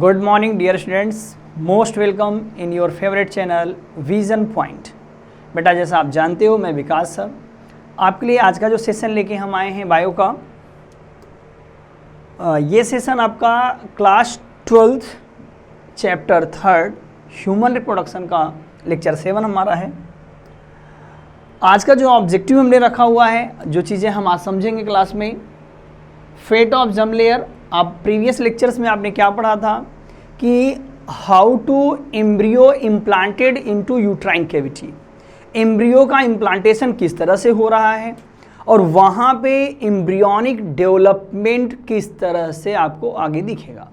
Good morning dear students, most welcome in your favourite channel vision point. बेटा जैसा आप जानते हो मैं विकास सर आपके लिए आज का जो सेशन लेके हम आए हैं बायो का, ये सेशन आपका class 12th chapter 3 human reproduction का लेक्चर 7 हमारा है। आज का जो ऑब्जेक्टिव हमने रखा हुआ है, जो चीज़ें हम आज समझेंगे क्लास में, फेट ऑफ जर्म लेयर। आप प्रीवियस लेक्चर्स में आपने क्या पढ़ा था कि how to embryo implanted into uterine cavity, embryo का इम्प्लांटेशन किस तरह से हो रहा है और वहाँ पे एम्ब्रियोनिक डेवलपमेंट किस तरह से आपको आगे दिखेगा।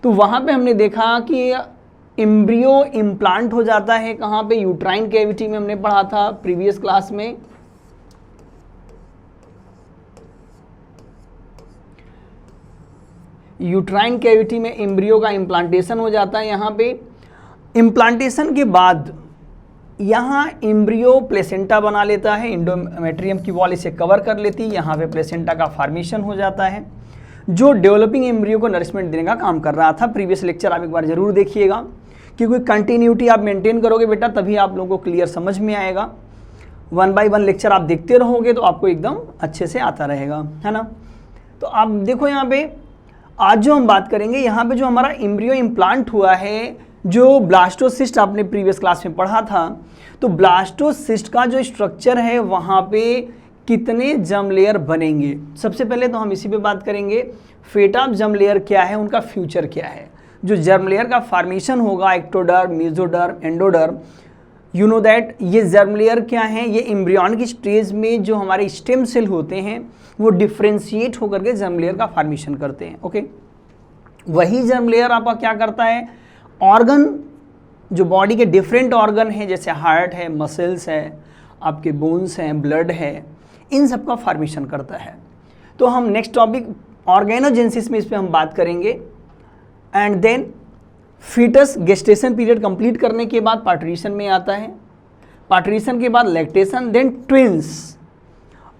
तो वहाँ पे हमने देखा कि एम्ब्रियो इम्प्लांट हो जाता है कहाँ पे, यूट्राइन कैविटी में हमने पढ़ा था प्रीवियस क्लास में। यूट्राइन कैविटी में एम्ब्रियो का इम्प्लांटेशन हो जाता है। यहाँ पे इम्प्लांटेशन के बाद यहाँ एम्ब्रियो प्लेसेंटा बना लेता है, एंडोमेट्रियम की वॉल इसे कवर कर लेती है, यहाँ पे प्लेसेंटा का फॉर्मेशन हो जाता है जो डेवलपिंग एम्ब्रियो को नरिशमेंट देने का काम कर रहा था। प्रीवियस लेक्चर आप एक बार जरूर देखिएगा, क्योंकि कंटिन्यूटी आप मेंटेन करोगे बेटा तभी आप लोगों को क्लियर समझ में आएगा। 1 by 1 लेक्चर आप देखते रहोगे तो आपको एकदम अच्छे से आता रहेगा, है ना। तो आप देखो यहाँ पे आज जो हम बात करेंगे, यहाँ पे जो हमारा एम्ब्रियो इम्प्लांट हुआ है, जो ब्लास्टोसिस्ट आपने प्रीवियस क्लास में पढ़ा था, तो ब्लास्टोसिस्ट का जो स्ट्रक्चर है वहाँ पे कितने जर्म लेयर बनेंगे। सबसे पहले तो हम इसी पे बात करेंगे, फेट ऑफ जर्म लेयर क्या है, उनका फ्यूचर क्या है। जो जर्म लेयर का फॉर्मेशन होगा, ectoderm, mesoderm, endoderm, you know that ये जर्म लेयर क्या है, ये एम्ब्रियॉनिक स्टेज में जो हमारे स्टेम सेल होते हैं वो डिफ्रेंशिएट होकर के जर्म लेयर का फॉर्मेशन करते हैं। ओके, वही जर्म लेयर आपका क्या करता है, ऑर्गन, जो बॉडी के डिफरेंट ऑर्गन हैं जैसे हार्ट है, मसल्स है, आपके बोन्स हैं, ब्लड है, इन सब का फॉर्मेशन करता है। तो हम नेक्स्ट टॉपिक ऑर्गेनोजेनेसिस में इस पर हम बात करेंगे। And then foetus gestation period complete करने के बाद पार्टरीशन में आता है, पार्टरीशन के बाद लैक्टेशन, देन ट्विंस।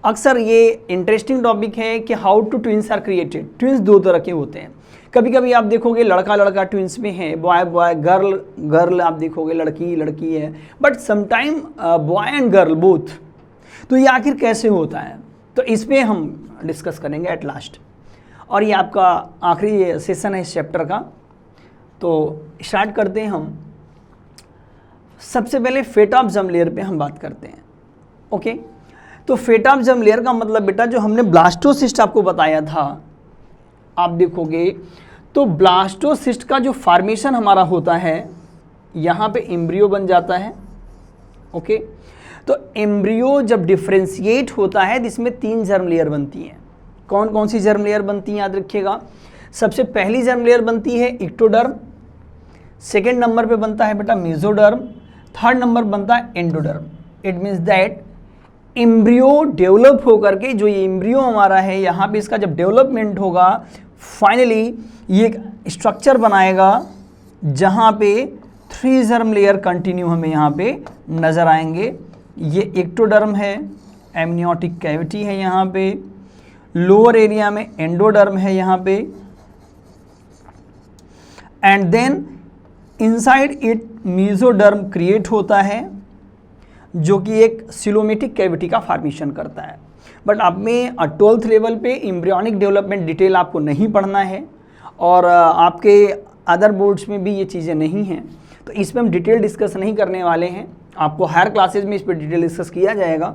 अक्सर ये इंटरेस्टिंग टॉपिक है कि how to twins are created. Twins दो तरह के होते हैं, कभी कभी आप देखोगे लड़का लड़का ट्विंस में है, बॉय बॉय, गर्ल गर्ल, आप देखोगे लड़की लड़की है, but sometime boy and girl both. तो ये आखिर कैसे होता है, तो इस पर हम डिस्कस करेंगे एट लास्ट। और ये आपका आखिरी सेशन है इस चैप्टर का। तो स्टार्ट करते हैं हम। सबसे पहले फेट ऑफ जर्म लेयर पे हम बात करते हैं। ओके, तो फेट ऑफ जर्म लेयर का मतलब बेटा जो हमने ब्लास्टोसिस्ट आपको बताया था, आप देखोगे तो ब्लास्टोसिस्ट का जो फॉर्मेशन हमारा होता है, यहाँ पे एम्ब्रियो बन जाता है। ओके, तो एम्ब्रियो जब डिफ्रेंशिएट होता है तो इसमें 3 जर्म लेयर बनती हैं। कौन कौन सी जर्म लेयर बनती हैं याद रखिएगा। सबसे पहली जर्म लेयर बनती है इक्टोडर्म, सेकेंड नंबर पे बनता है बेटा मेसोडर्म, थर्ड नंबर बनता है endoderm. It means that embryo develop होकर के, जो ये एम्ब्रियो हमारा है यहाँ पे इसका जब डेवलपमेंट होगा, फाइनली ये एक स्ट्रक्चर बनाएगा जहाँ पे 3 जर्म लेयर कंटिन्यू हमें यहाँ पे नज़र आएंगे। ये एक्टोडर्म है, एमनियोटिक कैविटी है यहाँ पे, लोअर एरिया में एंडोडर्म है यहाँ पे, and then inside it mesoderm create होता है जो कि एक सिलोमेटिक कैविटी का फॉर्मेशन करता है। बट अब में 12th लेवल पे एम्ब्रियोनिक डेवलपमेंट डिटेल आपको नहीं पढ़ना है और आपके अदर बोर्ड्स में भी ये चीज़ें नहीं हैं, तो इस पर हम डिटेल डिस्कस नहीं करने वाले हैं। आपको हायर क्लासेज में इस पर डिटेल डिस्कस किया जाएगा।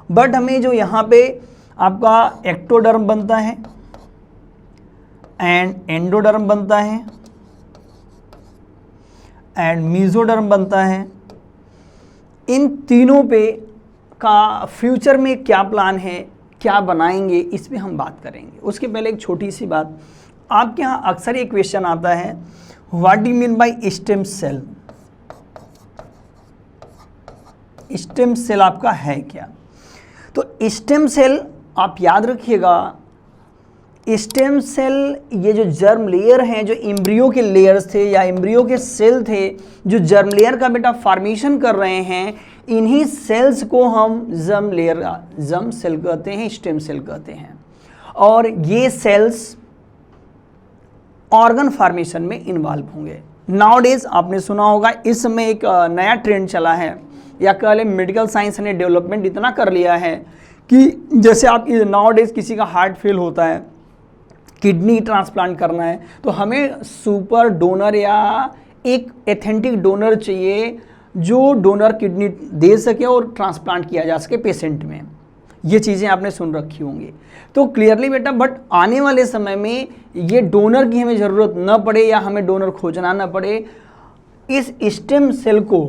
बट हमें जो यहाँ पे आपका एक्टोडर्म बनता है एंड एंडोडर्म बनता है एंड मेसोडर्म बनता है, इन तीनों पे का फ्यूचर में क्या प्लान है, क्या बनाएंगे, इस पे हम बात करेंगे। उसके पहले एक छोटी सी बात, आपके यहाँ अक्सर ये क्वेश्चन आता है, what do you mean by stem cell. Stem cell आपका है क्या, तो स्टेम सेल आप याद रखिएगा, स्टेम सेल ये जो जर्म लेयर हैं, जो एम्ब्रियो के लेयर्स थे या एम्ब्रियो के सेल थे जो जर्म लेयर का बेटा फॉर्मेशन कर रहे हैं, इन्हीं सेल्स को हम जर्म सेल कहते हैं, स्टेम सेल कहते हैं। और ये सेल्स ऑर्गन फॉर्मेशन में इन्वॉल्व होंगे। नाउडेज आपने सुना होगा, इस समय एक नया ट्रेंड चला है, या कह लें मेडिकल साइंस ने डेवलपमेंट इतना कर लिया है कि जैसे आप नाउडेज किसी का हार्ट फेल होता है, किडनी ट्रांसप्लांट करना है, तो हमें सुपर डोनर या एक एथेंटिक डोनर चाहिए जो डोनर किडनी दे सके और ट्रांसप्लांट किया जा सके पेशेंट में। ये चीज़ें आपने सुन रखी होंगी। तो क्लियरली बेटा, बट आने वाले समय में ये डोनर की हमें ज़रूरत न पड़े या हमें डोनर खोजना न पड़े, इस स्टेम सेल को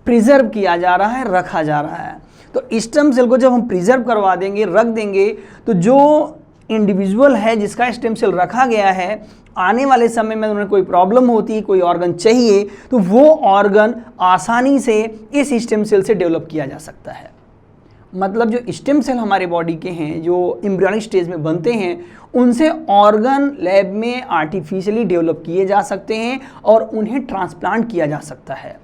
प्रिजर्व किया जा रहा है, रखा जा रहा है। तो स्टेम सेल को जब हम प्रिजर्व करवा देंगे, रख देंगे, तो जो इंडिविजुअल है जिसका स्टेम सेल रखा गया है, आने वाले समय में उन्हें कोई प्रॉब्लम होती, कोई ऑर्गन चाहिए, तो वो ऑर्गन आसानी से इस स्टेम सेल से डेवलप किया जा सकता है। मतलब जो स्टेम सेल हमारे बॉडी के हैं, जो एम्ब्रियोनिक स्टेज में बनते हैं, उनसे ऑर्गन लैब में आर्टिफिशियली डेवलप किए जा सकते हैं और उन्हें ट्रांसप्लांट किया जा सकता है।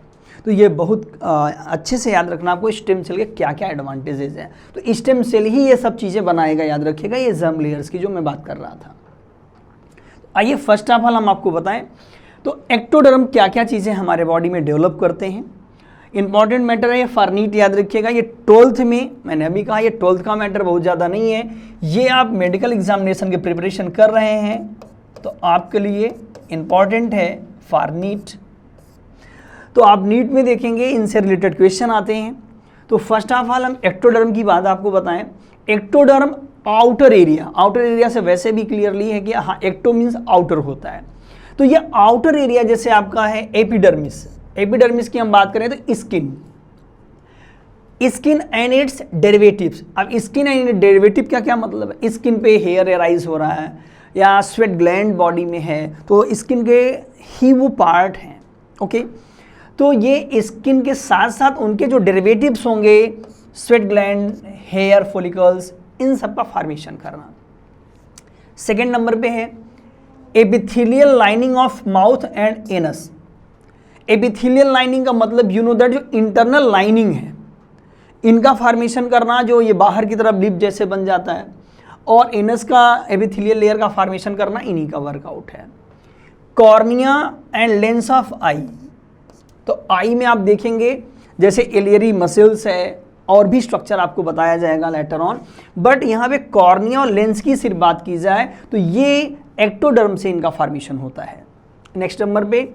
तो ये बहुत अच्छे से याद रखना आपको स्टेम सेल के क्या क्या एडवांटेजेस हैं। तो स्टेम सेल ही ये सब चीज़ें बनाएगा, याद रखिएगा, ये जर्म लेयर्स की जो मैं बात कर रहा था। आइए फर्स्ट ऑफ ऑल हम आपको बताएं तो एक्टोडर्म क्या क्या चीज़ें हमारे बॉडी में डेवलप करते हैं। इंपॉर्टेंट मैटर है ये फॉरनीट, याद रखिएगा। ये 12th में, मैंने अभी कहा, ये 12th का मैटर बहुत ज़्यादा नहीं है। ये आप मेडिकल एग्जामिनेशन के प्रिपरेशन कर रहे हैं तो आपके लिए इंपॉर्टेंट है फॉरनीट। तो आप नीट में देखेंगे इनसे रिलेटेड क्वेश्चन आते हैं। तो फर्स्ट ऑफ ऑल हम एक्टोडर्म की बात आपको बताएं। एक्टोडर्म आउटर एरिया से वैसे भी क्लियरली है कि हाँ, एक्टो मीन्स आउटर होता है। तो ये आउटर एरिया जैसे आपका है एपिडर्मिस की हम बात करें तो स्किन एंड इट्स डेरिवेटिव्स। अब स्किन एंड डेरिवेटिव का क्या मतलब है? स्किन पे हेयर एराइज हो रहा है या स्वेट ग्लैंड बॉडी में है, तो स्किन के ही वो पार्ट हैं। ओके, तो ये स्किन के साथ साथ उनके जो डेरिवेटिव्स होंगे, स्वेट ग्लैंड, हेयर फॉलिकल्स, इन सब का फॉर्मेशन करना। सेकेंड नंबर पे है epithelial lining of mouth and anus. Epithelial lining का मतलब यू नो दैट जो इंटरनल लाइनिंग है, इनका फॉर्मेशन करना, जो ये बाहर की तरफ लिप जैसे बन जाता है, और एनस का एपिथेलियल लेयर का फॉर्मेशन करना, इन्हीं का वर्कआउट है। कॉर्निया एंड लेंस ऑफ आई। तो आई में आप देखेंगे जैसे एलियरी मसल्स है और भी स्ट्रक्चर आपको बताया जाएगा लेटर ऑन, बट यहाँ पे कॉर्निया और लेंस की सिर्फ बात की जाए तो ये एक्टोडर्म से इनका फॉर्मेशन होता है। नेक्स्ट नंबर पे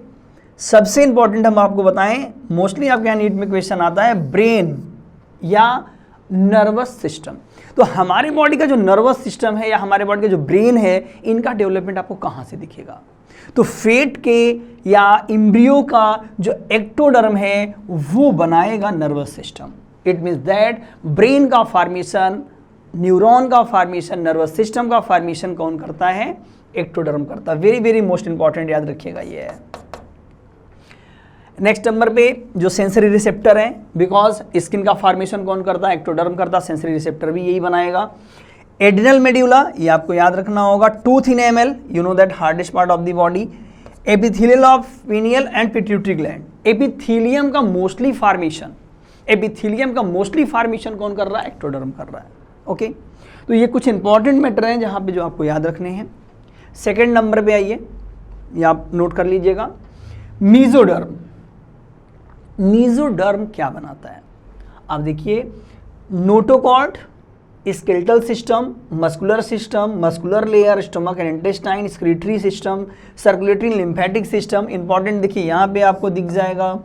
सबसे इंपॉर्टेंट हम आपको बताएं, मोस्टली आपके यहाँ नीट में क्वेश्चन आता है, ब्रेन या नर्वस सिस्टम। तो हमारे बॉडी का जो नर्वस सिस्टम है या हमारे बॉडी का जो ब्रेन है, इनका डेवलपमेंट आपको कहाँ से दिखेगा? तो फेट के या इम्ब्रियो का जो एक्टोडर्म है वो बनाएगा nervous system. It means that brain का फॉर्मेशन, न्यूरॉन का फॉर्मेशन, नर्वस सिस्टम का फॉर्मेशन कौन करता है? एक्टोडर्म करता है। वेरी वेरी मोस्ट इंपॉर्टेंट, याद रखिएगा ये है। नेक्स्ट नंबर पे जो सेंसरी रिसेप्टर है, बिकॉज स्किन का फॉर्मेशन कौन करता है? एक्टोडर्म करता है, सेंसरी रिसेप्टर भी यही बनाएगा। एडिनल मेड्यूला, ये आपको याद रखना होगा। Tooth in ML, you know that hardest part of the body. Epithelial of pineal and pituitary gland. Epithelium का मोस्टली फॉर्मेशन कौन कर रहा है? एक्टोडर्म कर रहा है। ओके, तो ये कुछ इंपॉर्टेंट मैटर हैं जहाँ पे जो आपको याद रखने हैं। सेकेंड नंबर पे आइए, ये आप नोट कर लीजिएगा, मीजोडर्म। मीजोडर्म क्या बनाता है? आप देखिए, notochord, skeletal system, muscular layer, stomach and intestine, excretory system, circulatory lymphatic system. Important देखिए यहाँ पे आपको दिख जाएगा,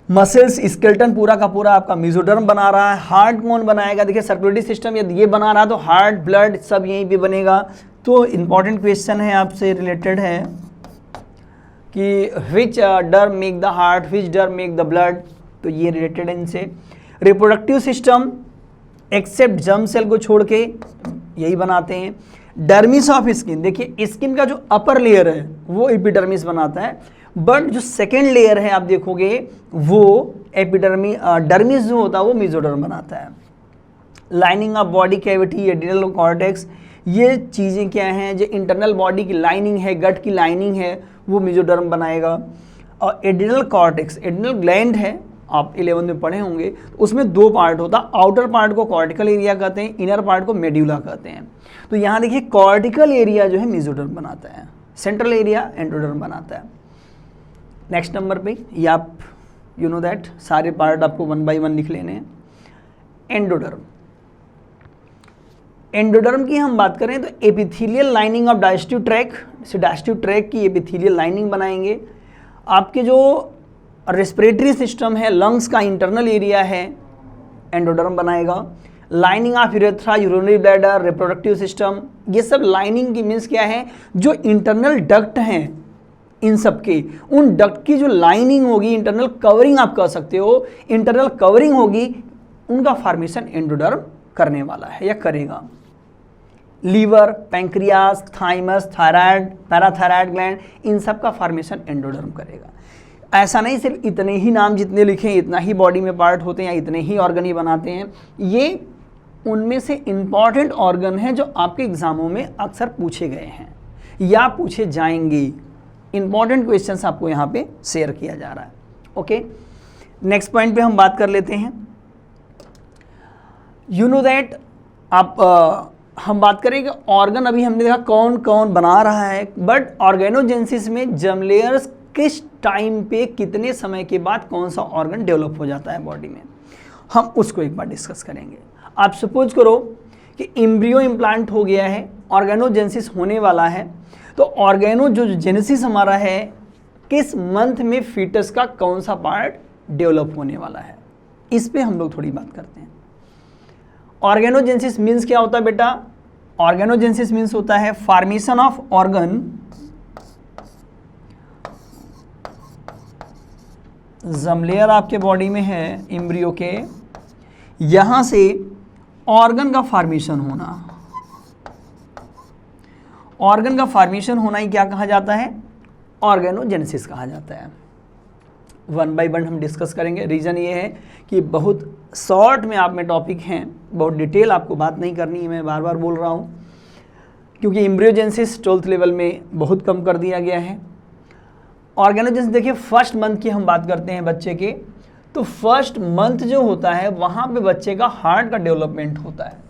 मसल्स, स्केलेटन पूरा का पूरा आपका मीजोडर्म बना रहा है। हार्ट कौन बनाएगा? देखिए सर्कुलेटरी सिस्टम यदि ये बना रहा है तो हार्ट, ब्लड सब यहीं पे बनेगा। तो इंपॉर्टेंट क्वेश्चन है आपसे रिलेटेड है कि which derm make the heart, which derm make the blood, तो ये रिलेटेड है इनसे। Reproductive system except germ cell को छोड़ के यही बनाते हैं। डर्मिस ऑफ स्किन, देखिए स्किन का जो अपर लेयर है वो एपिडर्मिस बनाता है, बट जो सेकेंड लेयर है आप देखोगे वो डर्मिस जो होता है वो मेसोडर्म बनाता है। Lining of body cavity, adrenal cortex, ये चीज़ें क्या हैं? जो इंटरनल बॉडी की लाइनिंग है, गट की लाइनिंग है, वो मेसोडर्म बनाएगा। और एडिनल कॉर्टेक्स, एडिनल ग्लैंड है, आप 11 में पढ़े होंगे, तो उसमें दो पार्ट होता है। आउटर पार्ट को कॉर्टिकल एरिया कहते हैं, इनर पार्ट को मेड्यूला कहते हैं। तो यहाँ देखिए कॉर्टिकल एरिया जो है मेसोडर्म बनाता है। सेंट्रल एरिया एंडोडर्म बनाता है। नेक्स्ट नंबर पे ये आप यू नो दैट सारे पार्ट आपको 1 बाय 1 लिख लेने हैं। एंडोडर्म, एंडोडर्म की हम बात करें तो epithelial lining of digestive tract, से डाइजेस्टिव ट्रैक्ट की एपिथेलियल लाइनिंग बनाएंगे। आपके जो रेस्पिरेटरी सिस्टम है, लंग्स का इंटरनल एरिया है, एंडोडर्म बनाएगा। Lining of urethra, urinary bladder, reproductive system, ये सब लाइनिंग की मीन्स क्या है, जो इंटरनल डक्ट हैं इन सब के, उन डक्ट की जो लाइनिंग होगी, इंटरनल कवरिंग आप कह सकते हो, इंटरनल कवरिंग होगी, उनका फॉर्मेशन एंडोडर्म करने वाला है या करेगा। Liver, pancreas, thymus, thyroid, parathyroid gland, इन सब का फॉर्मेशन एंडोडर्म करेगा। ऐसा नहीं सिर्फ इतने ही नाम जितने लिखे हैं इतना ही बॉडी में पार्ट होते हैं या इतने ही ऑर्गन ही बनाते हैं, ये उनमें से इम्पॉर्टेंट ऑर्गन हैं जो आपके एग्जामों में अक्सर पूछे गए हैं या पूछे जाएंगे। इंपॉर्टेंट क्वेश्चंस आपको यहाँ पे शेयर किया जा रहा है। ओके, नेक्स्ट पॉइंट पे हम बात कर लेते हैं। यू नो दैट हम बात करें कि ऑर्गन अभी हमने देखा कौन कौन बना रहा है, बट ऑर्गेनोजेनेसिस में जर्म लेयर्स किस टाइम पे कितने समय के बाद कौन सा ऑर्गन डेवलप हो जाता है बॉडी में, हम उसको एक बार डिस्कस करेंगे। आप सपोज करो कि एम्ब्रियो इम्प्लांट हो गया है, ऑर्गेनोजेनेसिस होने वाला है, तो ऑर्गेनोजेनेसिस हमारा है किस मंथ में फीटस का कौन सा पार्ट डेवलप होने वाला है, इस पे हम लोग थोड़ी बात करते हैं। ऑर्गेनोजेनेसिस मीन्स क्या होता है बेटा? ऑर्गेनोजेनेसिस मीन्स होता है formation of organ germ layer आपके बॉडी में है एम्ब्रियो के, यहां से ऑर्गन का फॉर्मेशन होना, ऑर्गन का फॉर्मेशन होना ही क्या कहा जाता है? ऑर्गेनोजेनेसिस कहा जाता है। 1 बाय 1 हम डिस्कस करेंगे। रीज़न ये है कि बहुत शॉर्ट में आप में टॉपिक हैं, बहुत डिटेल आपको बात नहीं करनी है, मैं बार बार बोल रहा हूँ, क्योंकि एम्ब्रियोजेनेसिस 12th लेवल में बहुत कम कर दिया गया है। ऑर्गेनोजेनेसिस देखिए फर्स्ट मंथ की हम बात करते हैं बच्चे के, तो फर्स्ट मंथ जो होता है वहाँ पे बच्चे का हार्ट का डेवलपमेंट होता है।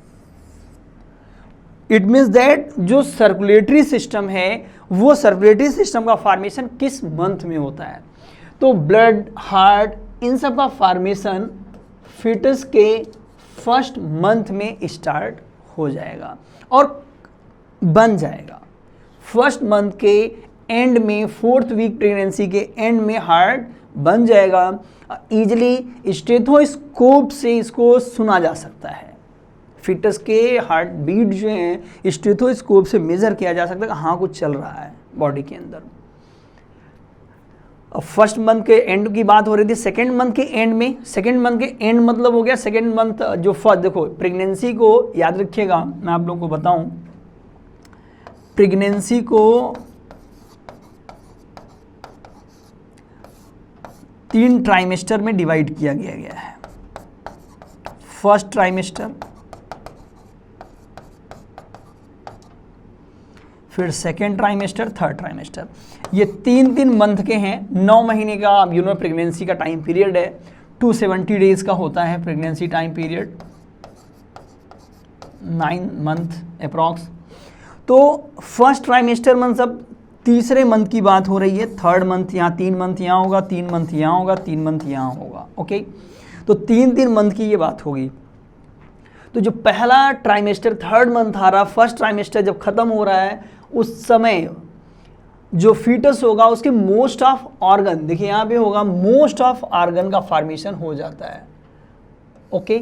इट मीन्स दैट जो सर्कुलेटरी सिस्टम है वो सर्कुलेटरी सिस्टम का फॉर्मेशन किस मंथ में होता है, तो ब्लड, हार्ट, इन सब का फॉर्मेशन फीटस के फर्स्ट मंथ में स्टार्ट हो जाएगा और बन जाएगा। फर्स्ट मंथ के एंड में, 4th वीक प्रेगनेंसी के एंड में हार्ट बन जाएगा। ईजिली स्टेथोस्कोप से इसको सुना जा सकता है। फीटस के हार्ट बीट जो हैं स्टेथोस्कोप से मेजर किया जा सकता है कि हाँ कुछ चल रहा है बॉडी के अंदर। फर्स्ट मंथ के एंड की बात हो रही थी, सेकेंड मंथ के एंड में, सेकेंड मंथ के एंड मतलब हो गया सेकेंड मंथ जो फर्स्ट, देखो प्रेगनेंसी को याद रखिएगा, मैं आप लोगों को बताऊं, प्रेगनेंसी को 3 ट्राइमेस्टर में डिवाइड किया गया है। फर्स्ट ट्राइमेस्टर, फिर सेकेंड ट्राइमेस्टर, थर्ड ट्राइमेस्टर। ये 3-3 मंथ के हैं। 9 महीने का यू नो प्रेगनेंसी का टाइम पीरियड है, 270 डेज का होता है pregnancy time period, 9 month approx. तो फर्स्ट ट्राइमेस्टर मंथ सब तीसरे मंथ की बात हो रही है। थर्ड मंथ यहाँ, 3 मंथ यहाँ होगा, 3 मंथ यहाँ होगा, 3 मंथ यहाँ होगा। ओके, तो 3-3 मंथ की ये बात होगी। तो जो पहला ट्राइमेस्टर थर्ड मंथ आ रहा, फर्स्ट ट्राइमेस्टर जब खत्म हो रहा है उस समय जो फीटस होगा उसके मोस्ट ऑफ ऑर्गन, देखिए यहाँ पे होगा मोस्ट ऑफ ऑर्गन का फॉर्मेशन हो जाता है। ओके,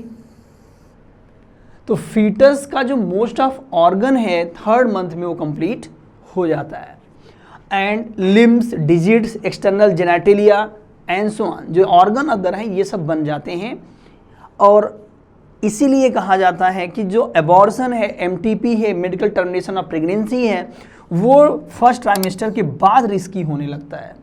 तो फीटस का जो मोस्ट ऑफ ऑर्गन है थर्ड मंथ में वो कंप्लीट हो जाता है। And limbs, digits, external genitalia and so on, जो ऑर्गन अदर हैं ये सब बन जाते हैं। और इसीलिए कहा जाता है कि जो एबॉर्शन है, एमटीपी है, मेडिकल टर्मिनेशन ऑफ प्रेगनेंसी है, वो फर्स्ट ट्राइमेस्टर के बाद रिस्की होने लगता है,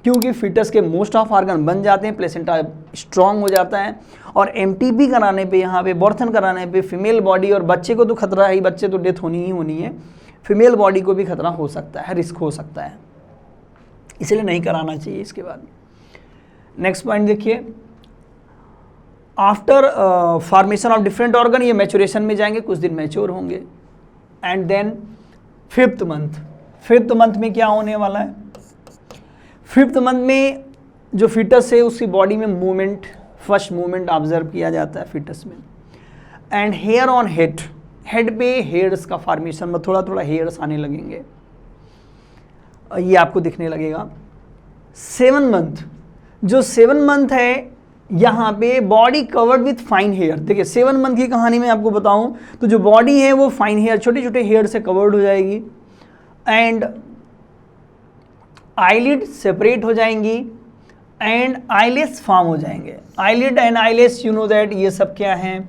क्योंकि फीटस के मोस्ट ऑफ ऑर्गन बन जाते हैं, प्लेसेंटा स्ट्रांग हो जाता है। और एमटीपी कराने पे, यहाँ पे बॉर्थन कराने पे फीमेल बॉडी, और बच्चे को तो खतरा है, बच्चे तो डेथ होनी ही होनी है, फीमेल बॉडी को भी खतरा हो सकता है, रिस्क हो सकता है, इसलिए नहीं कराना चाहिए। इसके बाद नेक्स्ट पॉइंट देखिए, after formation of different organ ये मैचुरेशन में जाएंगे, कुछ दिन मैच्योर होंगे। And then 5th month, 5th month में क्या होने वाला है? 5th मंथ में जो फीटस है उसकी बॉडी में मूवमेंट, फर्स्ट मूवमेंट ऑब्जर्व किया जाता है फीटस में। And hair on head, head पे हेयर्स का फॉर्मेशन में थोड़ा थोड़ा हेयर्स आने लगेंगे, ये आपको दिखने लगेगा। 7 मंथ, जो 7 मंथ है यहाँ पे body covered with fine hair. देखिए 7 मंथ की कहानी में आपको बताऊं तो जो बॉडी है वो फाइन हेयर, छोटे छोटे हेयर से कवर्ड हो जाएगी। एंड आईलिड सेपरेट हो जाएंगी एंड आईलेस फॉर्म हो जाएंगे। Eyelid and eyeless, you know that, ये सब क्या है?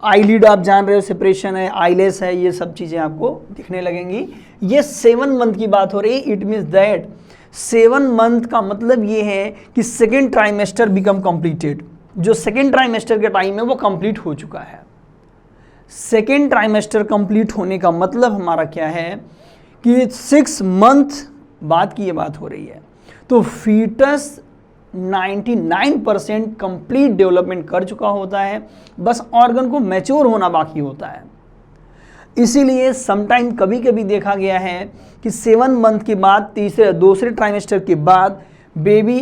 आईलिड आप जान रहे हो सेपरेशन है, आईलेस है, ये सब चीज़ें आपको दिखने लगेंगी। ये 7 मंथ की बात हो रही है। इट मीन्स दैट 7 मंथ का मतलब ये है कि सेकेंड ट्राइमेस्टर बिकम कंप्लीटेड। जो सेकेंड ट्राइमेस्टर का टाइम है वो कंप्लीट हो चुका है। सेकेंड ट्राइमेस्टर कंप्लीट होने का मतलब हमारा क्या है कि 6 मंथ बाद की ये बात हो रही है। तो फीटस 99% कंप्लीट डेवलपमेंट कर चुका होता है, बस ऑर्गन को मैच्योर होना बाकी होता है। इसीलिए समटाइम कभी कभी देखा गया है कि 7 मंथ के बाद दूसरे ट्राइमेस्टर के बाद बेबी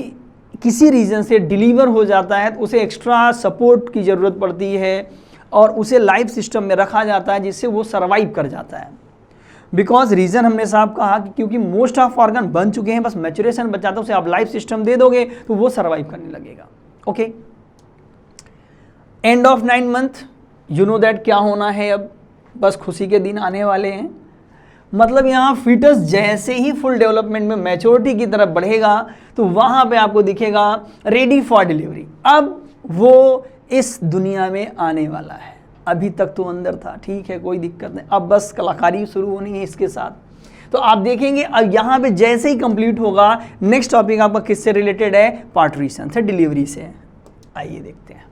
किसी रीज़न से डिलीवर हो जाता है तो उसे एक्स्ट्रा सपोर्ट की ज़रूरत पड़ती है और उसे लाइफ सिस्टम में रखा जाता है जिससे वो सर्वाइव कर जाता है। बिकॉज रीज़न हमने साहब कहा कि क्योंकि मोस्ट ऑफ ऑर्गन बन चुके हैं, बस मैच्योरेशन बचाता है, उसे आप लाइफ सिस्टम दे दोगे तो वो सर्वाइव करने लगेगा। Okay, end of 9 month, you know that क्या होना है अब? बस खुशी के दिन आने वाले हैं। मतलब यहाँ फीटस जैसे ही फुल डेवलपमेंट में मैच्योरिटी की तरफ बढ़ेगा तो वहाँ पे आपको दिखेगा रेडी फॉर डिलीवरी। अब वो इस दुनिया में आने वाला है। अभी तक तो अंदर था, ठीक है, कोई दिक्कत नहीं, अब बस कलाकारी शुरू होनी है इसके साथ। तो आप देखेंगे अब यहाँ पे जैसे ही कंप्लीट होगा, नेक्स्ट टॉपिक आपका किससे रिलेटेड है? पार्टूरेशन से, डिलीवरी से। आइए देखते हैं।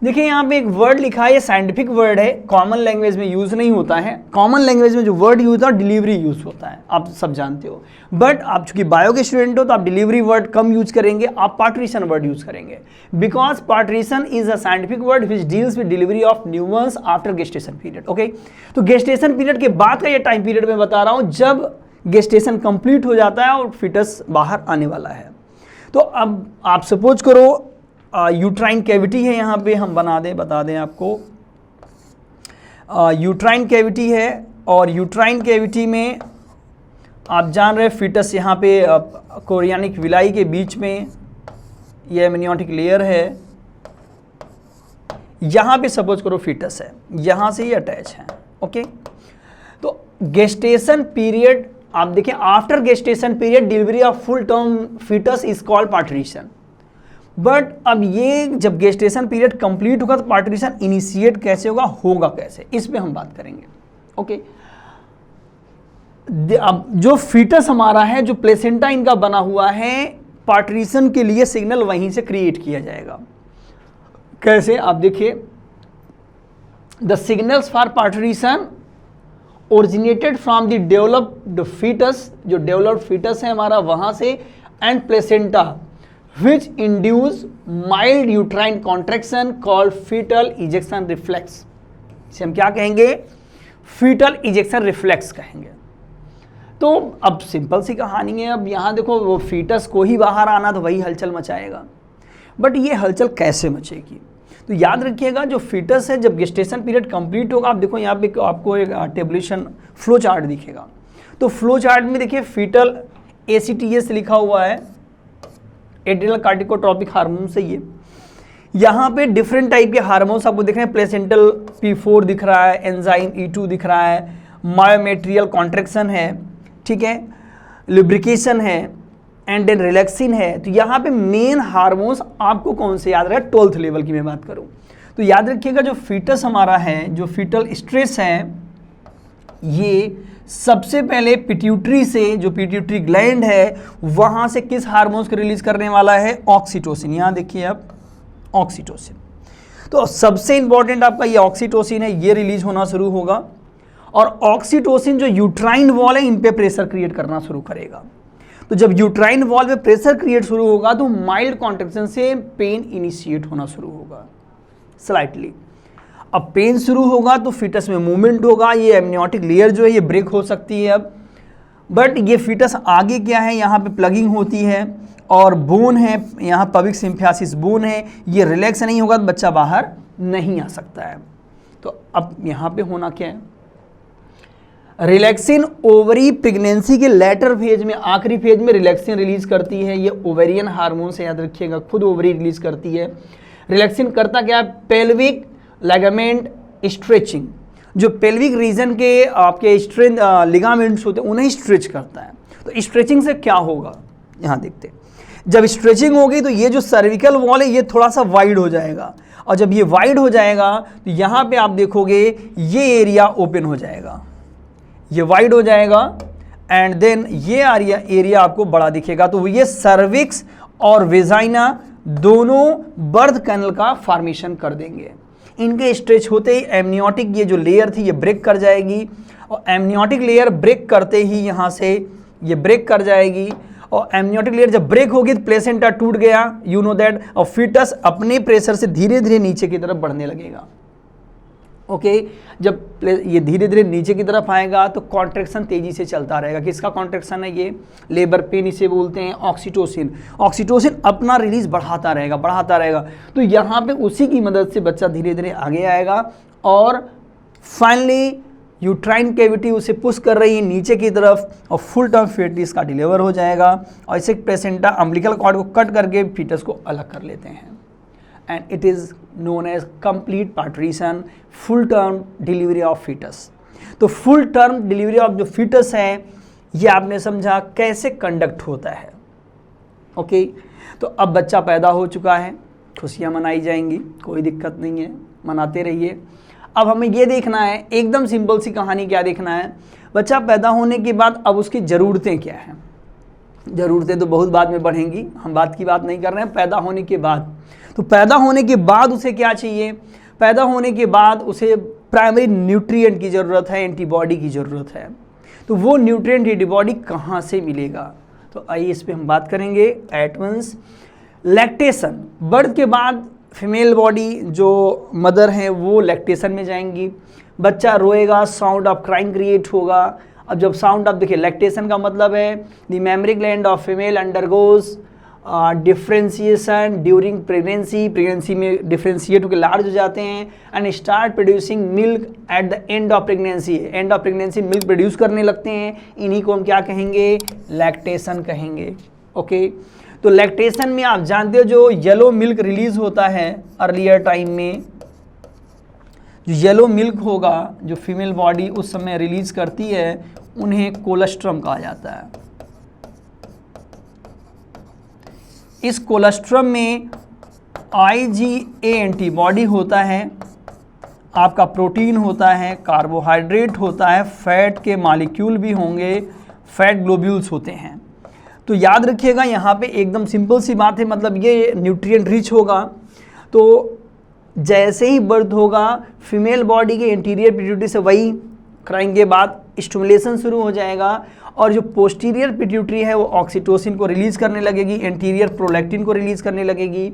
देखिए यहाँ पे एक वर्ड लिखा है, ये साइंटिफिक वर्ड है, कॉमन लैंग्वेज में यूज़ नहीं होता है। कॉमन लैंग्वेज में जो वर्ड यूज़ होता है डिलीवरी यूज़ होता है, आप सब जानते हो। बट आप चूंकि बायो के स्टूडेंट हो तो आप डिलीवरी वर्ड कम यूज करेंगे, आप पार्टूरेशन वर्ड यूज करेंगे। Because parturition is a scientific word which deals with delivery of newborns after gestation period. Okay, तो गेस्टेशन पीरियड के बाद का ये टाइम पीरियड मैं बता रहा हूँ जब गेस्टेशन कंप्लीट हो जाता है और फीटस बाहर आने वाला है। तो अब आप सपोज करो यूट्राइन कैविटी है, यहाँ पे हम बता दें आपको। यूट्राइन कैविटी है और यूट्राइन कैविटी में आप जान रहे फीटस यहाँ पे कोरियानिक विलाई के बीच में ये एमनियोटिक लेयर है। यहाँ पे सपोज करो फीटस है, यहाँ से ये अटैच है। ओके, तो गेस्टेशन पीरियड आप देखें, after gestation period delivery of full term fetus is called parturition. But अब ये जब गेस्टेशन पीरियड कंप्लीट होगा तो पार्टूरेशन इनिशिएट कैसे होगा कैसे, इस पे हम बात करेंगे। ओके, अब जो फीटस हमारा है, जो प्लेसेंटा इनका बना हुआ है, पार्टूरेशन के लिए सिग्नल वहीं से क्रिएट किया जाएगा। कैसे? आप देखिए, the signals for parturition originated from the developed fetus, जो डेवलप्ड फीटस है हमारा वहां से, and placenta which induce mild uterine contraction called fetal ejection reflex। इसे हम क्या कहेंगे? fetal ejection reflex कहेंगे। तो अब सिंपल सी कहानी है। अब यहाँ देखो, वो फीटस को ही बाहर आना तो वही हलचल मचाएगा, बट ये हलचल कैसे मचेगी? तो याद रखिएगा, जो फीटस है जब गेस्टेशन पीरियड कंप्लीट होगा, आप देखो यहाँ पे आपको एक टेबुलेशन फ्लो चार्ट दिखेगा। तो फ्लो चार्ट में देखिए फीटल ACTS लिखा हुआ है, एड्रिनल कार्टिकोट्रोपिक हार्मोन से। ये यहाँ पे डिफरेंट टाइप के हार्मोन्स आपको दिख रहे हैं। प्लेसेंटल P4 दिख रहा है, एंजाइम E2 दिख रहा है, मायोमेट्रियल कॉन्ट्रैक्शन है, ठीक है, लुब्रिकेशन है, एंड देन रिलैक्सिन है। तो यहाँ पे मेन हार्मोन्स आपको कौन से याद रहे? 12th लेवल की मैं बात करूँ तो याद रखिएगा, जो फीटस हमारा है, जो फीटल स्ट्रेस है, ये सबसे पहले पिट्यूटरी से, जो पिट्यूटरी ग्लैंड है वहां से किस हार्मोन्स को रिलीज करने वाला है? ऑक्सीटोसिन। यहां देखिए आप, ऑक्सीटोसिन। तो सबसे इंपॉर्टेंट आपका ये ऑक्सीटोसिन है, ये रिलीज होना शुरू होगा। और ऑक्सीटोसिन जो यूट्राइन वॉल है इन पे प्रेशर क्रिएट करना शुरू करेगा। तो जब यूट्राइन वॉल पे प्रेशर क्रिएट शुरू होगा तो माइल्ड कॉन्ट्रैक्शन से पेन इनिशिएट होना शुरू होगा स्लाइटली। अब पेन शुरू होगा तो फीटस में मूवमेंट होगा, ये एमनियोटिक लेयर जो है ये ब्रेक हो सकती है। अब बट ये फीटस आगे क्या है, यहाँ पे प्लगिंग होती है और बोन है, यहाँ पबिक सिम्फियासिस बोन है, ये रिलैक्स नहीं होगा तो बच्चा बाहर नहीं आ सकता है। तो अब यहाँ पे होना क्या है, रिलैक्सिन ओवरी प्रेगनेंसी के लेटर फेज में, आखिरी फेज में रिलैक्सिन रिलीज करती है। ये ओवेरियन हार्मोन से, याद रखिएगा, खुद ओवरी रिलीज करती है। रिलैक्सिन करता क्या है, पेल्विक लिगामेंट स्ट्रेचिंग, जो पेल्विक रीजन के आपके स्ट्रेंथ लिगामेंट्स होते हैं उन्हें स्ट्रेच करता है। तो स्ट्रेचिंग से क्या होगा, यहाँ देखते हैं, जब स्ट्रेचिंग होगी तो ये जो सर्विकल वॉल है ये थोड़ा सा वाइड हो जाएगा, और जब ये वाइड हो जाएगा तो यहाँ पे आप देखोगे ये एरिया ओपन हो जाएगा, ये वाइड हो जाएगा, एंड देन ये एरिया आपको बड़ा दिखेगा। तो ये सर्विक्स और वेजाइना दोनों बर्थ कैनल का फॉर्मेशन कर देंगे। इनके स्ट्रेच होते ही एमनियोटिक ये जो लेयर थी ये ब्रेक कर जाएगी, और एमनियोटिक लेयर ब्रेक करते ही यहाँ से ये ब्रेक कर जाएगी, और एमनियोटिक लेयर जब ब्रेक होगी तो प्लेसेंटा टूट गया, यू नो दैट, और फीटस अपने प्रेशर से धीरे धीरे नीचे की तरफ बढ़ने लगेगा। ओके, जब ये धीरे धीरे नीचे की तरफ आएगा तो कॉन्ट्रैक्शन तेजी से चलता रहेगा। किसका कॉन्ट्रैक्शन है, ये लेबर पेन इसे बोलते हैं, ऑक्सीटोसिन। ऑक्सीटोसिन अपना रिलीज बढ़ाता रहेगा। तो यहाँ पे उसी की मदद से बच्चा धीरे धीरे आगे आएगा, और फाइनली यूट्राइन कैविटी उसे पुश कर रही है नीचे की तरफ, और फुल टर्म फेटिस का डिलीवर हो जाएगा, और इसे प्लेसेंटा अम्बिलिकल कॉर्ड को कट करके फीटस को अलग कर लेते हैं, and it is known as complete parturition, full term delivery of fetus. तो फुल टर्म डिलीवरी ऑफ जो फीटस है ये आपने समझा कैसे कंडक्ट होता है। ओके, तो अब बच्चा पैदा हो चुका है, खुशियाँ मनाई जाएंगी, कोई दिक्कत नहीं है, मनाते रहिए। अब हमें ये देखना है, एकदम सिंपल सी कहानी, क्या देखना है, बच्चा पैदा होने के बाद अब उसकी ज़रूरतें क्या हैं। ज़रूरतें तो बहुत बाद में बढ़ेंगी, हम बात की बात नहीं कर रहे हैं, पैदा होने के बाद। तो पैदा होने के बाद उसे क्या चाहिए, पैदा होने के बाद उसे प्राइमरी न्यूट्रिएंट की ज़रूरत है, एंटीबॉडी की ज़रूरत है। तो वो न्यूट्रिएंट एंटीबॉडी कहाँ से मिलेगा, तो आइए इस पर हम बात करेंगे एट वंस। लैक्टेशन, बर्थ के बाद फीमेल बॉडी जो मदर है वो लैक्टेशन में जाएंगी, बच्चा रोएगा, साउंड ऑफ क्राइंग क्रिएट होगा। अब जब साउंड ऑफ, देखिए लैक्टेशन का मतलब है the mammary gland of female undergoes differentiation during pregnancy में डिफ्रेंशिएट होकर लार्ज हो जाते हैं, and start producing milk at the end of pregnancy milk produce करने लगते हैं। इन्हीं को हम क्या कहेंगे, लैक्टेशन कहेंगे। ओके, तो लैक्टेशन में आप जानते हो जो येलो मिल्क रिलीज होता है अर्लियर टाइम में, जो येलो मिल्क होगा जो फीमेल बॉडी उस समय रिलीज करती है उन्हें कोलेस्ट्रम कहा जाता है। इस कोलेस्ट्रम में IgA एंटीबॉडी होता है, आपका प्रोटीन होता है, कार्बोहाइड्रेट होता है, फैट के मॉलिक्यूल भी होंगे, फैट ग्लोब्यूल्स होते हैं। तो याद रखिएगा यहाँ पे एकदम सिंपल सी बात है, मतलब ये न्यूट्रिएंट रिच होगा। तो जैसे ही बर्थ होगा फीमेल बॉडी के इंटीरियर पिट्यूटरी से वही क्राइंग के बाद स्टिमुलेशन शुरू हो जाएगा, और जो पोस्टीरियर पिट्यूटरी है वो ऑक्सीटोसिन को रिलीज़ करने लगेगी, एंटीरियर प्रोलैक्टिन को रिलीज़ करने लगेगी।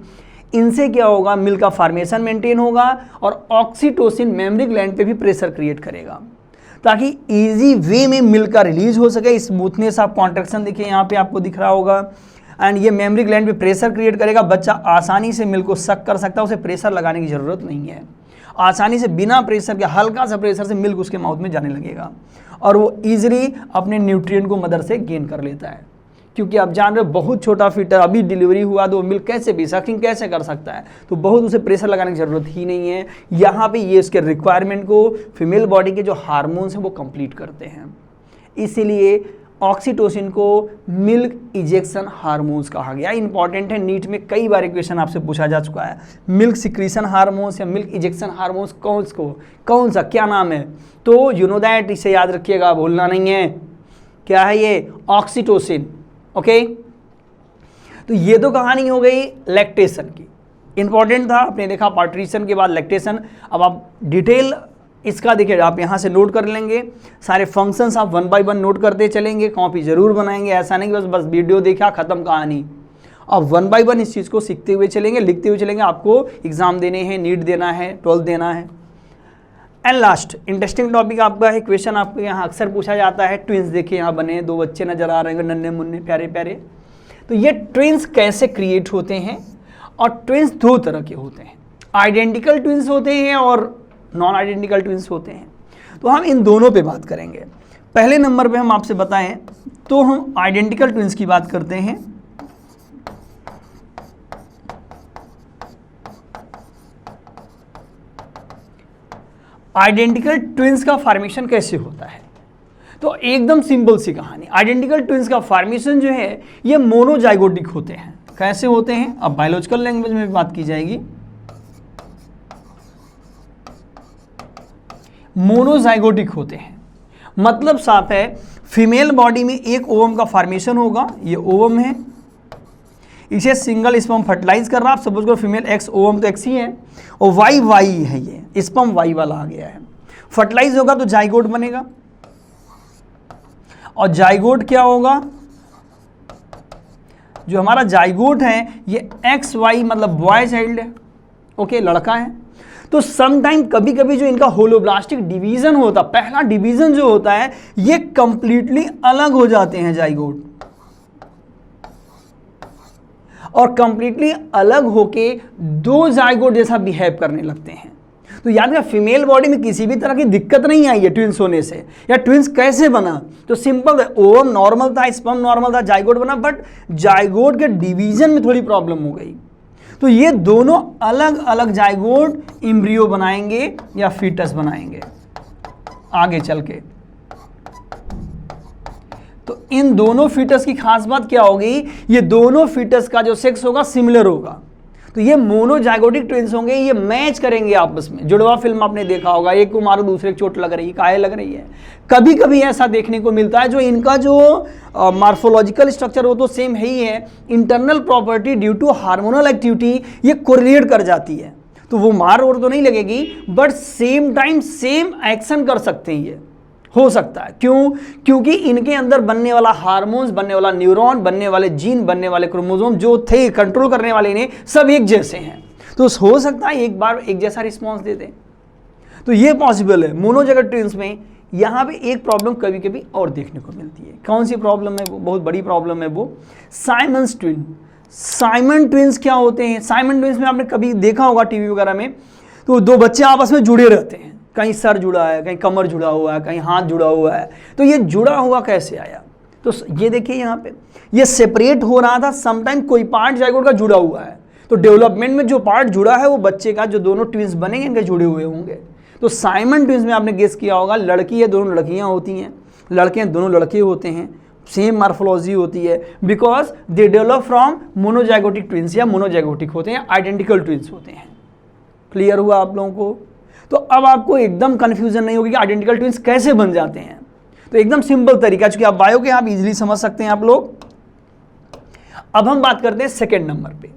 इनसे क्या होगा, मिल्क का फार्मेशन मेंटेन होगा, और ऑक्सीटोसिन मेमरी ग्लैंड पे भी प्रेशर क्रिएट करेगा ताकि इजी वे में मिल्क का रिलीज हो सके। स्मूथनेस ऑफ कॉन्ट्रैक्शन देखिए यहाँ पे आपको दिख रहा होगा, एंड ये मेमरी ग्लैंड पे प्रेशर क्रिएट करेगा। बच्चा आसानी से मिल्क को सक कर सकता है, उसे प्रेशर लगाने की ज़रूरत नहीं है, आसानी से बिना प्रेशर के हल्का सा प्रेशर से मिल्क उसके माउथ में जाने लगेगा, और वो ईजिली अपने न्यूट्रिएंट को मदर से गेन कर लेता है। क्योंकि आप जान रहे हो बहुत छोटा फीटर अभी डिलीवरी हुआ तो वो मिल्क कैसे भी सकिंग कैसे कर सकता है, तो बहुत उसे प्रेशर लगाने की ज़रूरत ही नहीं है। यहाँ पे ये इसके रिक्वायरमेंट को फीमेल बॉडी के जो हार्मोन्स हैं वो कंप्लीट करते हैं, इसीलिए ऑक्सीटोसिन को मिल्क इजेक्शन हार्मोन्स कहा गया। इंपॉर्टेंट है, नीट में कई बार क्वेश्चन आपसे पूछा जा चुका है, मिल्क सिक्रीशन हार्मोन्स या मिल्क इजेक्शन हार्मोन्स कौन सा क्या नाम है, तो यू नो दैट, इसे याद रखिएगा, भूलना नहीं है। क्या है ये, ऑक्सीटोसिन। ओके, तो ये तो कहानी हो गई लैक्टेशन की, इंपॉर्टेंट था, आपने देखा पार्ट्रीशन के बाद लैक्टेशन। अब आप डिटेल इसका देखिए, आप यहाँ से नोट कर लेंगे, सारे फंक्शंस आप 1 बाय 1 नोट करते चलेंगे, कॉपी जरूर बनाएंगे, ऐसा नहीं कि बस वीडियो देखा खत्म कहानी। आप 1 बाय 1 इस चीज़ को सीखते हुए चलेंगे, लिखते हुए चलेंगे। आपको एग्जाम देने हैं, नीट देना है, 12th देना है। एंड लास्ट इंटरेस्टिंग टॉपिक आपका है, क्वेश्चन आपको यहाँ अक्सर पूछा जाता है, ट्विंस देखिए यहाँ बने हैं, 2 बच्चे नजर आ रहे हैं नन्हे मुन्ने प्यारे प्यारे। तो ये ट्विंस कैसे क्रिएट होते हैं, और ट्विंस 2 तरह के होते हैं, आइडेंटिकल ट्विंस होते हैं और नॉन आइडेंटिकल ट्विंस होते हैं। तो हम इन दोनों पे बात करेंगे। पहले नंबर पे हम आपसे बताएं तो हम आइडेंटिकल ट्विंस की बात करते हैं। आइडेंटिकल ट्विंस का फॉर्मेशन कैसे होता है, तो एकदम सिंपल सी कहानी। आइडेंटिकल ट्विंस का फॉर्मेशन जो है ये मोनोजाइगोटिक होते हैं। कैसे होते हैं, अब बायोलॉजिकल लैंग्वेज में भी बात की जाएगी। मोनोजाइगोटिक होते हैं, मतलब साफ है, फीमेल बॉडी में एक ओवम का फॉर्मेशन होगा, ये ओवम है, इसे सिंगल स्पर्म फर्टिलाइज कर रहा है। आप सपोज करो फीमेल एक्स, ओवम तो एक्स ही है, और वाई वाई है, ये स्पर्म वाई वाला आ गया है। फर्टिलाइज होगा तो जाइगोट बनेगा, और जाइगोट क्या होगा, जो हमारा जाइगोट है ये एक्स वाई मतलब बॉय चाइल्ड है, ओके, लड़का है। तो समटाइम कभी कभी जो इनका होलोब्लास्टिक डिवीजन होता, पहला डिवीजन जो होता है, ये कंप्लीटली अलग हो जाते हैं जाइगोट, और कंप्लीटली अलग होके 2 जाइगोट जैसा बिहेव करने लगते हैं। तो याद रखिए, फीमेल बॉडी में किसी भी तरह की दिक्कत नहीं आई है ट्विंस होने से, या ट्विंस कैसे बना, तो सिंपल है, ओवम नॉर्मल था, स्पर्म नॉर्मल था, जाइगोट बना, बट जाइगोट के डिवीजन में थोड़ी प्रॉब्लम हो गई। तो ये दोनों अलग अलग जाइगोट एम्ब्रियो बनाएंगे या फीटस बनाएंगे आगे चल के। तो इन दोनों फीटस की खास बात क्या होगी, ये दोनों फीटस का जो सेक्स होगा सिमिलर होगा। तो ये मोनोजाइगोटिक ट्विंस होंगे, ये मैच करेंगे आपस में। जुड़वा फिल्म आपने देखा होगा, एक को मारो दूसरे को चोट लग रही है, काहे लग रही है। कभी कभी ऐसा देखने को मिलता है, जो इनका जो मार्फोलॉजिकल स्ट्रक्चर वो तो सेम है ही है, internal property due to hormonal activity ये कोरिलेट कर जाती है। तो वो मार और तो नहीं लगेगी, but same time same action कर सकते हैं, ये हो सकता है। क्यों, क्योंकि इनके अंदर बनने वाला हार्मोन्स, बनने वाला न्यूरॉन, बनने वाले जीन, बनने वाले क्रोमोसोम जो थे कंट्रोल करने वाले इन्हें, सब एक जैसे हैं। तो हो सकता है एक बार एक जैसा रिस्पॉन्स दे दें, तो ये पॉसिबल है। मोनोजाइगोट ट्विंस में यहाँ पे एक प्रॉब्लम कभी कभी और देखने को मिलती है। कौन सी प्रॉब्लम है वो, बहुत बड़ी प्रॉब्लम है वो, साइमन्स ट्विन। साइमन ट्विंस क्या होते हैं, साइमन ट्विंस में आपने कभी देखा होगा टीवी वगैरह में, तो 2 बच्चे आपस में जुड़े रहते हैं, कहीं सर जुड़ा है, कहीं कमर जुड़ा हुआ है, कहीं हाथ जुड़ा हुआ है। तो ये जुड़ा हुआ कैसे आया, तो ये देखिए यहाँ पे ये सेपरेट हो रहा था, समटाइम कोई पार्ट जाइगोट का जुड़ा हुआ है। तो डेवलपमेंट में जो पार्ट जुड़ा है वो बच्चे का, जो दोनों ट्विंस बनेंगे इनके जुड़े हुए होंगे। तो साइमन ट्विंस में आपने गेस किया होगा, लड़की है दोनों लड़कियाँ होती हैं, लड़के हैं दोनों लड़के होते हैं, सेम मार्फोलॉजी होती है, because they develop from monozygotic twins, या मोनोजाइगोटिक होते हैं, आइडेंटिकल ट्विंस होते हैं। क्लियर हुआ आप लोगों को। तो अब आपको एकदम कंफ्यूजन नहीं होगी कि आइडेंटिकल ट्विंस कैसे बन जाते हैं। तो एकदम सिंपल तरीका, चूंकि आप बायो के आप इजीली समझ सकते हैं आप लोग। अब हम बात करते हैं सेकंड नंबर पे,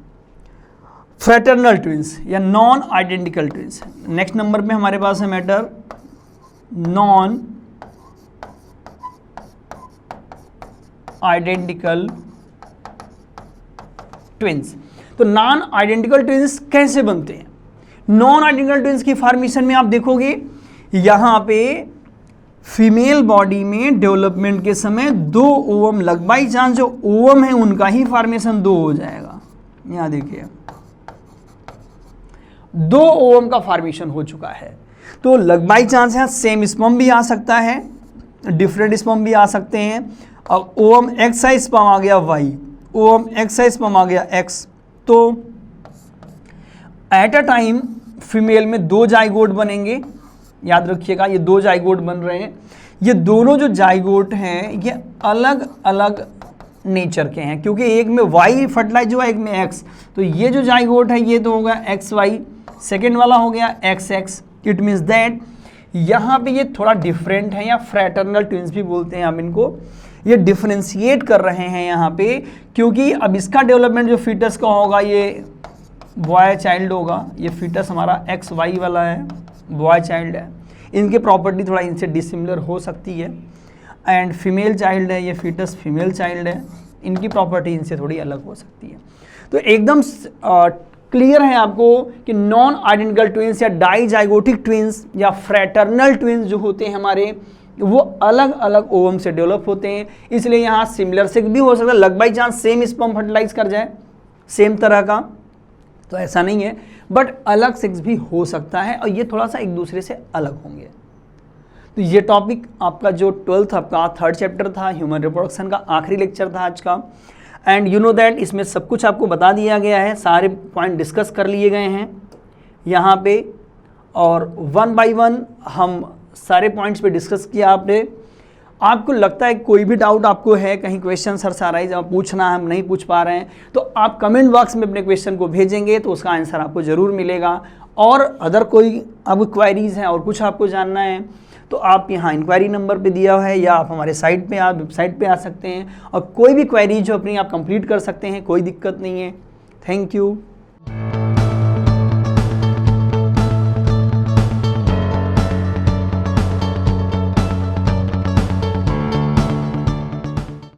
फ्रेटर्नल ट्विंस या non identical twins. Next number पे हमारे पास है मैटर नॉन आइडेंटिकल ट्विंस। तो नॉन आइडेंटिकल ट्विंस कैसे बनते हैं, नॉन आइडेंटिकल ट्विंस की फॉर्मेशन में आप देखोगे यहां पे फीमेल बॉडी में डेवलपमेंट के समय 2 ओवम लग बाई चांस जो ओवम है उनका ही फॉर्मेशन 2 हो जाएगा। यहां देखिए 2 ओवम का फॉर्मेशन हो चुका है। तो लग बाई चांस है, सेम स्पर्म भी आ सकता है, डिफरेंट स्पर्म भी आ सकते हैं। अब ओवम एक्स साइज स्पर्म आ गया Y, ovum X size sperm आ गया एक्स। तो एट अ टाइम फीमेल में 2 जाइगोट बनेंगे, याद रखिएगा ये 2 जाइगोट बन रहे हैं। ये दोनों जो जाइगोट हैं ये अलग अलग नेचर के हैं, क्योंकि एक में वाई फर्टिलाइज हुआ, एक में एक्स। तो ये जो जाइगोट है ये तो हो गया एक्स वाई, सेकेंड वाला हो गया x x. It means that यहाँ पे ये थोड़ा डिफरेंट है, या फ्रैटर्नल ट्विंस भी बोलते हैं हम इनको। ये डिफरेंशिएट कर रहे हैं यहाँ पे, क्योंकि अब इसका डेवलपमेंट जो फीटस का होगा ये बॉय चाइल्ड होगा, ये फीटस हमारा एक्स वाई वाला है, बॉय चाइल्ड है। इनकी प्रॉपर्टी थोड़ा इनसे डिसिमिलर हो सकती है। एंड फीमेल चाइल्ड है, ये फीटस फीमेल चाइल्ड है, इनकी प्रॉपर्टी इनसे थोड़ी अलग हो सकती है। तो एकदम क्लियर है आपको कि नॉन आइडेंटिकल ट्विंस या डाइजाइगोटिक ट्विंस या फ्रैटर्नल ट्विंस जो होते हैं हमारे, वो अलग अलग ओवम से डेवलप होते हैं। इसलिए यहाँ सिमिलर सेक्स भी हो सकता है, लग by chance same sperm fertilise कर जाए सेम तरह का, तो ऐसा नहीं है, बट अलग सेक्स भी हो सकता है और ये थोड़ा सा एक दूसरे से अलग होंगे। तो ये टॉपिक आपका जो 12th आपका 3rd चैप्टर था, ह्यूमन रिप्रोडक्शन का आखिरी लेक्चर था आज का। एंड यू नो दैट इसमें सब कुछ आपको बता दिया गया है, सारे पॉइंट डिस्कस कर लिए गए हैं यहाँ पे, और 1 बाय 1 हम सारे पॉइंट्स पे डिस्कस किया आपने। आपको लगता है कोई भी डाउट आपको है, कहीं क्वेश्चन सर साराइज आप पूछना है, हम नहीं पूछ पा रहे हैं, तो आप कमेंट बॉक्स में अपने क्वेश्चन को भेजेंगे तो उसका आंसर आपको ज़रूर मिलेगा। और अदर कोई आपको क्वेरीज हैं और कुछ आपको जानना है तो आप यहाँ इंक्वायरी नंबर पे दिया हुआ है, या आप हमारे साइट पे, आप वेबसाइट पे आ सकते हैं और कोई भी क्वेरी जो अपनी आप कंप्लीट कर सकते हैं, कोई दिक्कत नहीं है। Thank you.